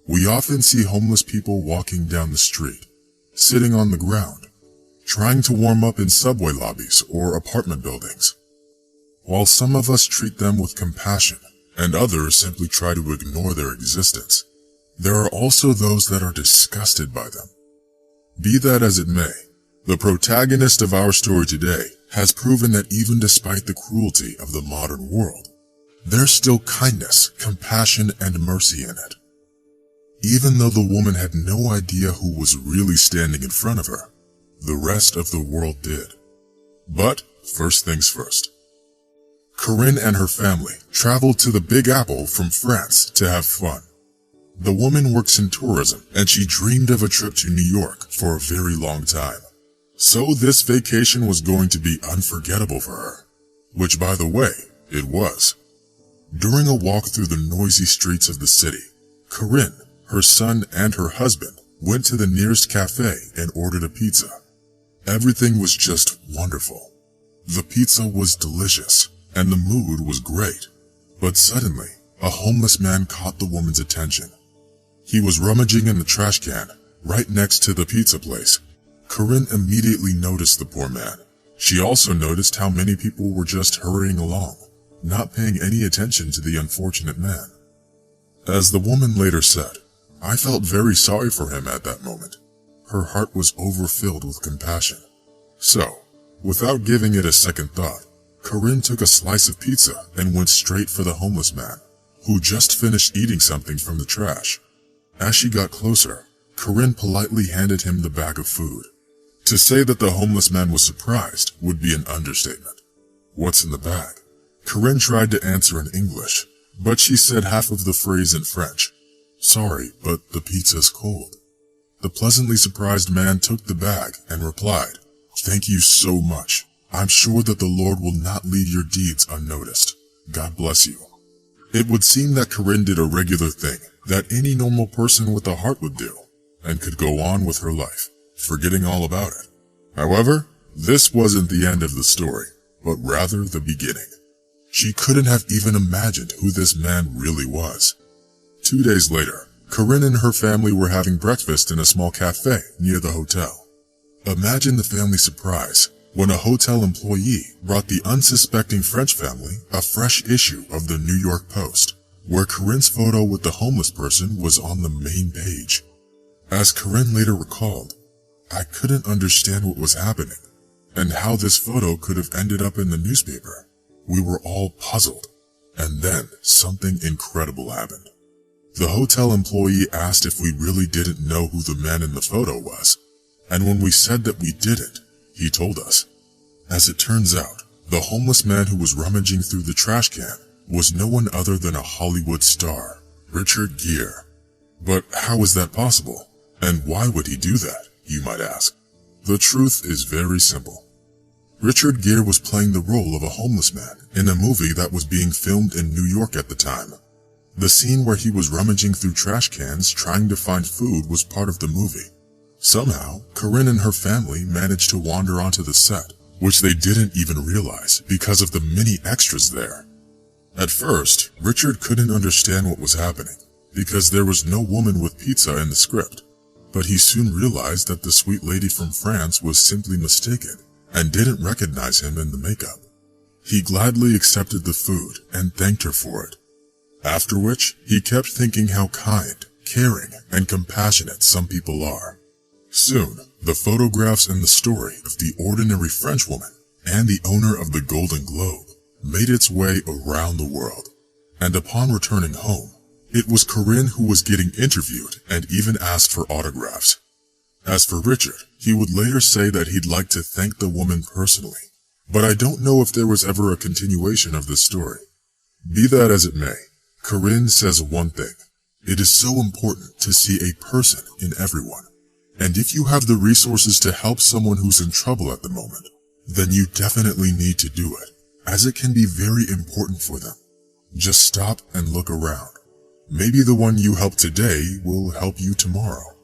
We often see homeless people walking down the street, sitting on the ground, trying to warm up in subway lobbies or apartment buildings. While some of us treat them with compassion, and others simply try to ignore their existence, there are also those that are disgusted by them. Be that as it may, the protagonist of our story today has proven that even despite the cruelty of the modern world, there's still kindness, compassion, and mercy in it. Even though the woman had no idea who was really standing in front of her, the rest of the world did. But first things first. Karine and her family traveled to the Big Apple from France to have fun. The woman works in tourism, and she dreamed of a trip to New York for a very long time. So this vacation was going to be unforgettable for her, which, by the way, it was. During a walk through the noisy streets of the city, Karine, her son, and her husband went to the nearest cafe and ordered a pizza. Everything was just wonderful. The pizza was delicious, and the mood was great. But suddenly, a homeless man caught the woman's attention. He was rummaging in the trash can, right next to the pizza place. Karine immediately noticed the poor man. She also noticed how many people were just hurrying along, not paying any attention to the unfortunate man. As the woman later said, "I felt very sorry for him at that moment." Her heart was overfilled with compassion. So, without giving it a second thought, Karine took a slice of pizza and went straight for the homeless man, who just finished eating something from the trash. As she got closer, Karine politely handed him the bag of food. To say that the homeless man was surprised would be an understatement. "What's in the bag?" Karine tried to answer in English, but she said half of the phrase in French. "Sorry, but the pizza's cold." The pleasantly surprised man took the bag and replied, "Thank you so much. I'm sure that the Lord will not leave your deeds unnoticed. God bless you." It would seem that Karine did a regular thing that any normal person with a heart would do, and could go on with her life, forgetting all about it. However, this wasn't the end of the story, but rather the beginning. She couldn't have even imagined who this man really was. 2 days later, Karine and her family were having breakfast in a small cafe near the hotel. Imagine the family's surprise when a hotel employee brought the unsuspecting French family a fresh issue of the New York Post, where Karine's photo with the homeless person was on the main page. As Karine later recalled, "I couldn't understand what was happening, and how this photo could have ended up in the newspaper. We were all puzzled, and then something incredible happened." The hotel employee asked if we really didn't know who the man in the photo was, and when we said that we didn't, he told us. As it turns out, the homeless man who was rummaging through the trash can was no one other than a Hollywood star, Richard Gere. But how is that possible? And why would he do that, you might ask? The truth is very simple. Richard Gere was playing the role of a homeless man in a movie that was being filmed in New York at the time. The scene where he was rummaging through trash cans trying to find food was part of the movie. Somehow, Karine and her family managed to wander onto the set, which they didn't even realize because of the many extras there. At first, Richard couldn't understand what was happening, because there was no woman with pizza in the script. But he soon realized that the sweet lady from France was simply mistaken and didn't recognize him in the makeup. He gladly accepted the food and thanked her for it. After which, he kept thinking how kind, caring, and compassionate some people are. Soon, the photographs and the story of the ordinary French woman and the owner of the Golden Globe made its way around the world. And upon returning home, it was Karine who was getting interviewed and even asked for autographs. As for Richard, he would later say that he'd like to thank the woman personally, but I don't know if there was ever a continuation of this story. Be that as it may, Karine says one thing: it is so important to see a person in everyone. And if you have the resources to help someone who's in trouble at the moment, then you definitely need to do it, as it can be very important for them. Just stop and look around. Maybe the one you help today will help you tomorrow.